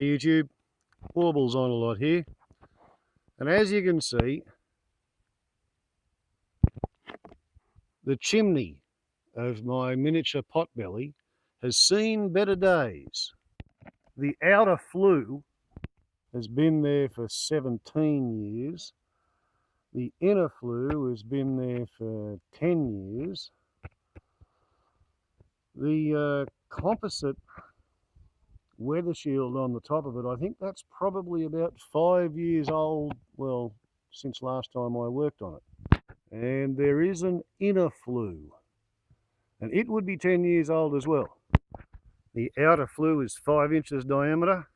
YouTube, warbles on a lot here, and as you can see, the chimney of my miniature Potbelly has seen better days. The outer flue has been there for 17 years. The inner flue has been there for 10 years. The composite weather shield on the top of it, I think that's probably about 5 years old, well, since last time I worked on it. And there is an inner flue, and it would be 10 years old as well. The outer flue is 5 inches diameter.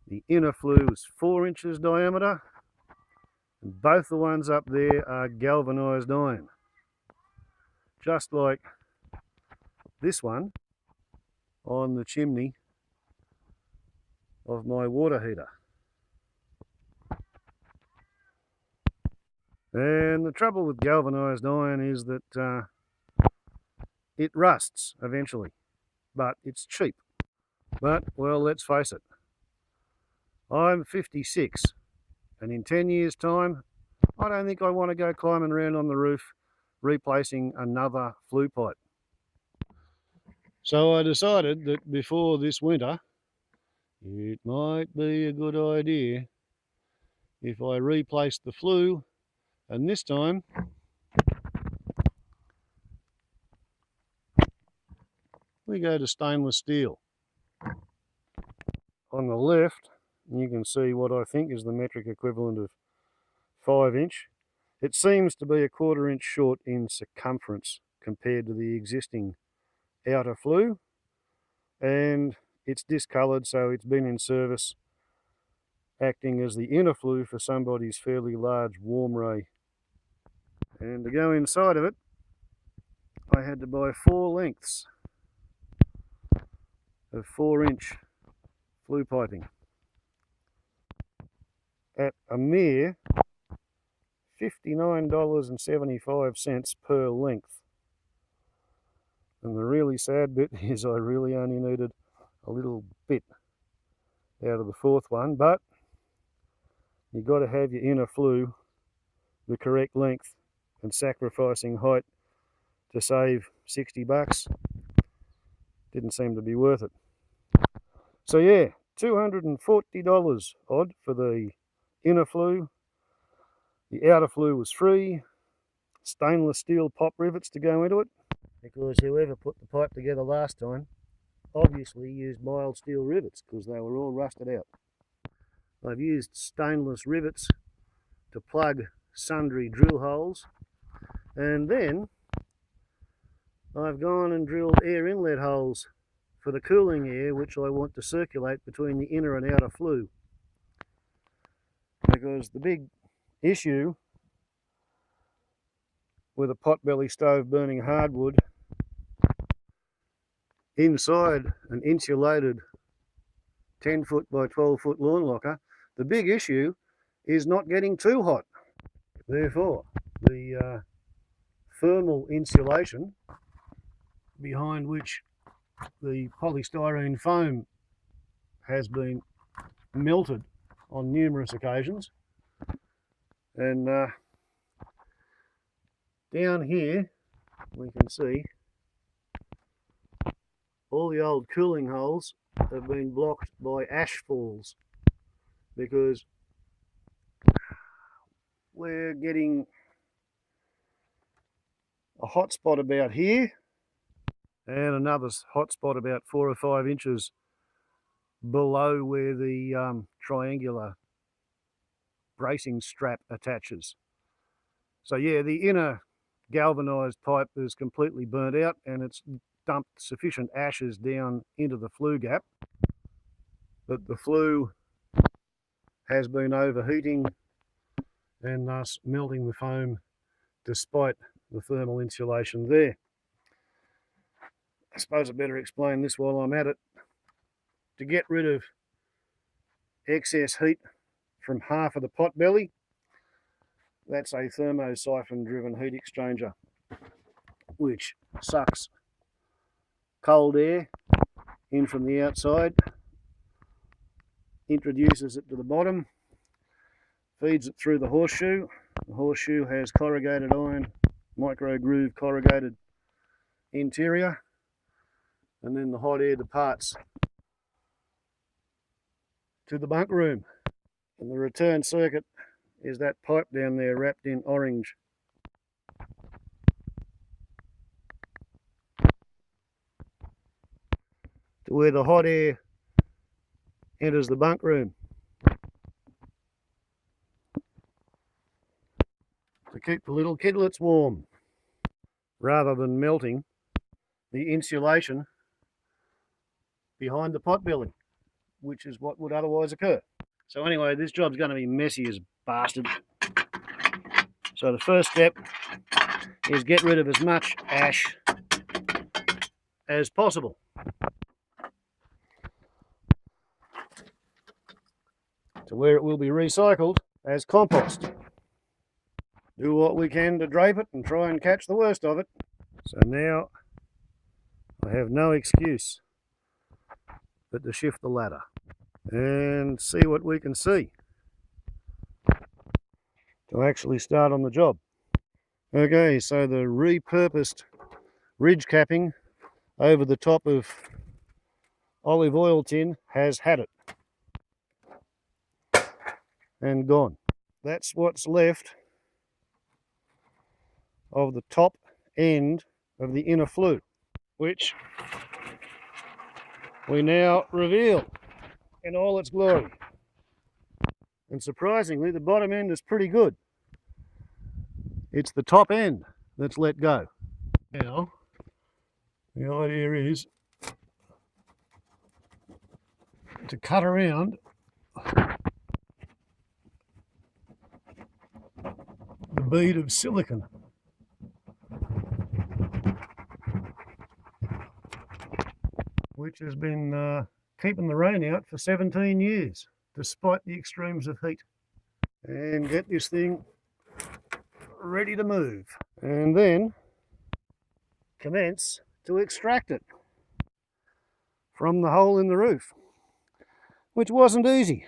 The inner flue is 4 inches diameter. And both the ones up there are galvanized iron. Just like this one on the chimney of my water heater. And the trouble with galvanized iron is that it rusts eventually, but it's cheap. But, well, let's face it, I'm 56, and in 10 years' time, I don't think I want to go climbing around on the roof replacing another flue pipe. So I decided that before this winter, it might be a good idea if I replaced the flue, and this time we go to stainless steel. On the left, you can see what I think is the metric equivalent of 5 inch. It seems to be a 1/4 inch short in circumference compared to the existing outer flue, and it's discoloured, so it's been in service acting as the inner flue for somebody's fairly large warm ray. And to go inside of it, I had to buy 4 lengths of 4 inch flue piping at a mere $59.75 per length. And the really sad bit is I really only needed a little bit out of the 4th one, but you've got to have your inner flue the correct length, and sacrificing height to save 60 bucks didn't seem to be worth it. So yeah, $240 odd for the inner flue. The outer flue was free. Stainless steel pop rivets to go into it, because whoever put the pipe together last time obviously used mild steel rivets because they were all rusted out. I've used stainless rivets to plug sundry drill holes, and then I've gone and drilled air inlet holes for the cooling air which I want to circulate between the inner and outer flue, because the big issue with a potbelly stove burning hardwood inside an insulated 10-foot by 12-foot lawn locker, the big issue is not getting too hot. Therefore, the thermal insulation behind which the polystyrene foam has been melted on numerous occasions, and down here we can see all the old cooling holes have been blocked by ash falls, because we're getting a hot spot about here and another hot spot about 4 or 5 inches below where the triangular bracing strap attaches. So yeah, the inner galvanized pipe is completely burnt out, and it's dumped sufficient ashes down into the flue gap, but the flue has been overheating and thus melting the foam despite the thermal insulation there. I suppose I better explain this while I'm at it. To get rid of excess heat from half of the Potbelly, that's a thermosiphon driven heat exchanger which sucks cold air in from the outside introduces it to the bottom, feeds it through the horseshoe. The horseshoe has corrugated iron, micro groove corrugated interior, and then the hot air departs to the bunk room, and the return circuit is that pipe down there wrapped in orange. To where the hot air enters the bunk room. To keep the little kidlets warm, rather than melting the insulation behind the potbelly, which is what would otherwise occur. So anyway, this job's going to be messy as bastard. So the first step is get rid of as much ash as possible. To where it will be recycled as compost. Do what we can to drape it and try and catch the worst of it. So now I have no excuse but to shift the ladder and see what we can see to actually start on the job. Okay, so the repurposed ridge capping over the top of olive oil tin has had it and gone. That's what's left of the top end of the inner flue, which we now reveal in all its glory. And surprisingly, the bottom end is pretty good. It's the top end that's let go. Now, the idea is to cut around the bead of silicon. Which has been keeping the rain out for 17 years, despite the extremes of heat. And get this thing ready to move. And then commence to extract it from the hole in the roof, which wasn't easy,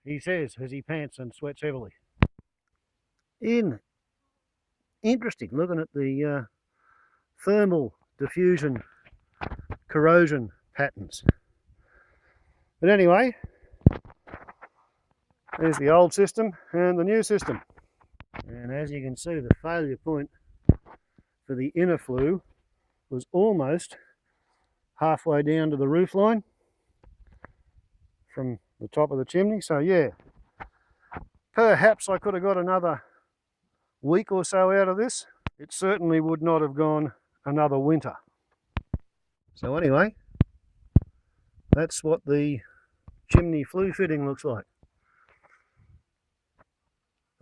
he says as he pants and sweats heavily. Interesting, looking at the thermal diffusion corrosion patterns. But anyway, there's the old system and the new system. And as you can see, the failure point for the inner flue was almost halfway down to the roof line from the top of the chimney. So yeah, perhaps I could have got another week or so out of this. It certainly would not have gone another winter. So anyway, that's what the chimney flue fitting looks like.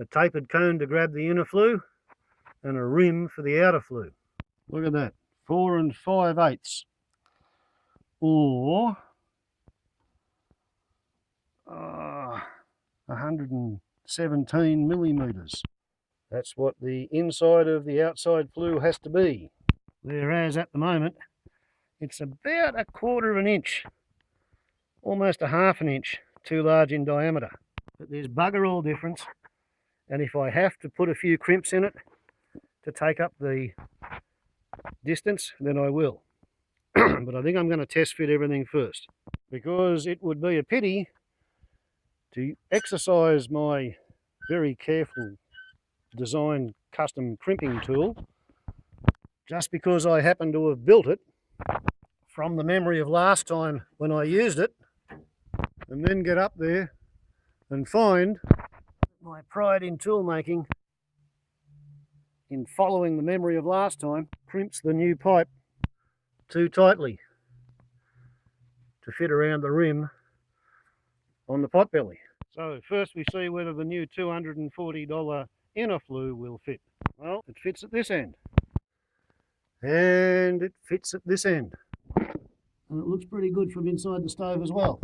A tapered cone to grab the inner flue and a rim for the outer flue. Look at that, 4 5/8 or 117 millimeters. That's what the inside of the outside flue has to be. Whereas at the moment, it's about 1/4 of an inch, almost 1/2 an inch too large in diameter. But there's bugger all difference, and if I have to put a few crimps in it to take up the distance, then I will. But I think I'm going to test fit everything first, because it would be a pity to exercise my very careful design custom crimping tool just because I happen to have built it from the memory of last time when I used it, and then get up there and find my pride in tool making, in following the memory of last time, crimps the new pipe too tightly to fit around the rim on the potbelly. So first we see whether the new $240 inner flue will fit. Well, it fits at this end, and it fits at this end, and it looks pretty good from inside the stove as well.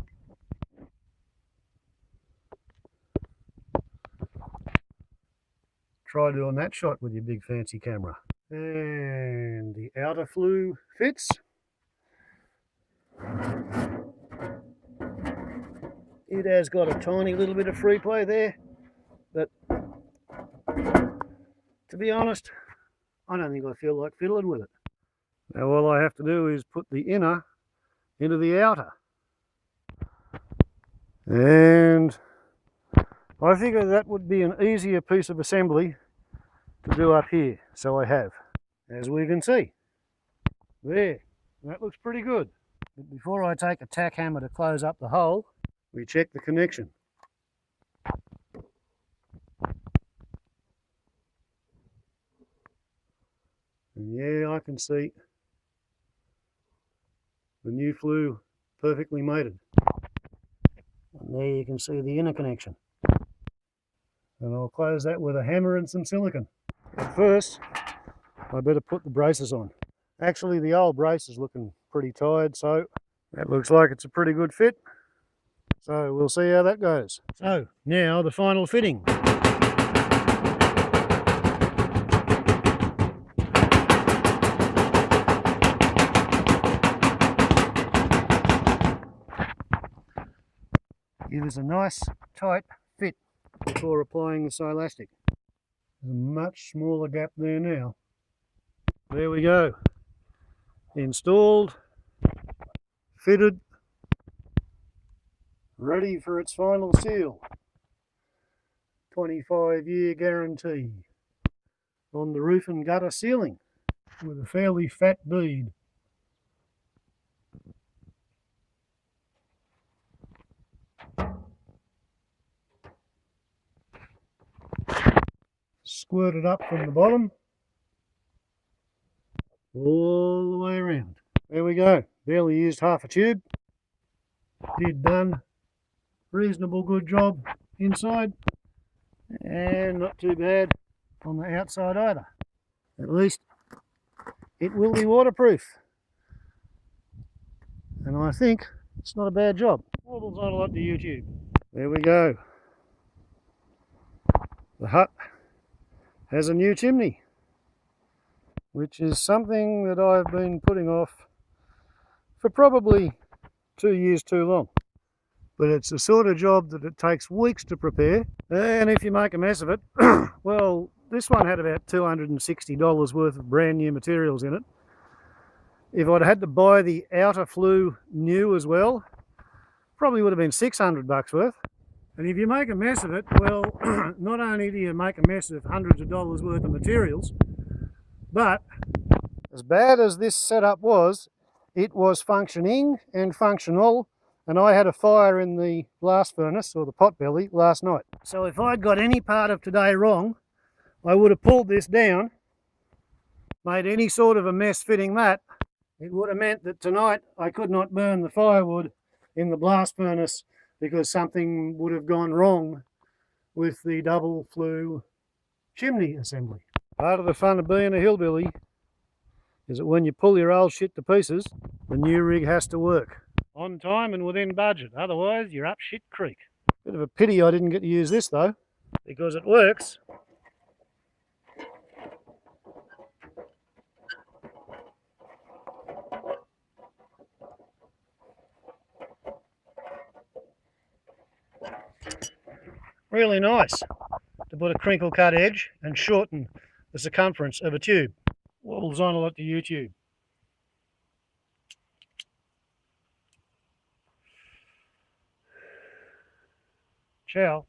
Try doing that shot with your big fancy camera. And the outer flue fits. It has got a tiny little bit of free play there, but to be honest, I don't think I feel like fiddling with it. Now all I have to do is put the inner into the outer. And I figure that would be an easier piece of assembly to do up here. So I have, as we can see. There, that looks pretty good. But before I take a tack hammer to close up the hole, we check the connection. And yeah, I can see the new flue perfectly mated. And there you can see the inner connection. And I'll close that with a hammer and some silicone. But first, I better put the braces on. Actually, the old brace is looking pretty tired, so that looks like it's a pretty good fit. So we'll see how that goes. So now the final fitting. Give us a nice tight fit before applying the silastic. There's a much smaller gap there now. There we go. Installed, fitted, ready for its final seal. 25-year guarantee on the roof and gutter ceiling with a fairly fat bead. Squirt it up from the bottom all the way around. There we go. Barely used half a tube. Did done. Reasonable good job inside, and not too bad on the outside either. At least it will be waterproof, and I think it's not a bad job. Wobbles on a lot to YouTube. There we go. The hut has a new chimney, which is something that I've been putting off for probably 2 years too long. But it's the sort of job that it takes weeks to prepare, and if you make a mess of it, well, this one had about $260 worth of brand new materials in it. If I'd had to buy the outer flue new as well, probably would have been $600 worth. And if you make a mess of it, well, not only do you make a mess of hundreds of dollars worth of materials, but as bad as this setup was, it was functioning and functional, and I had a fire in the blast furnace, or the potbelly, last night. So if I'd got any part of today wrong, I would have pulled this down, made any sort of a mess fitting that. It would have meant that tonight I could not burn the firewood in the blast furnace because something would have gone wrong with the double flue chimney assembly. Part of the fun of being a hillbilly is that when you pull your old shit to pieces, the new rig has to work on time and within budget, otherwise you're up shit creek. Bit of a pity I didn't get to use this though, because it works. Really nice to put a crinkle cut edge and shorten the circumference of a tube. Wobbles on a lot to YouTube. Ciao.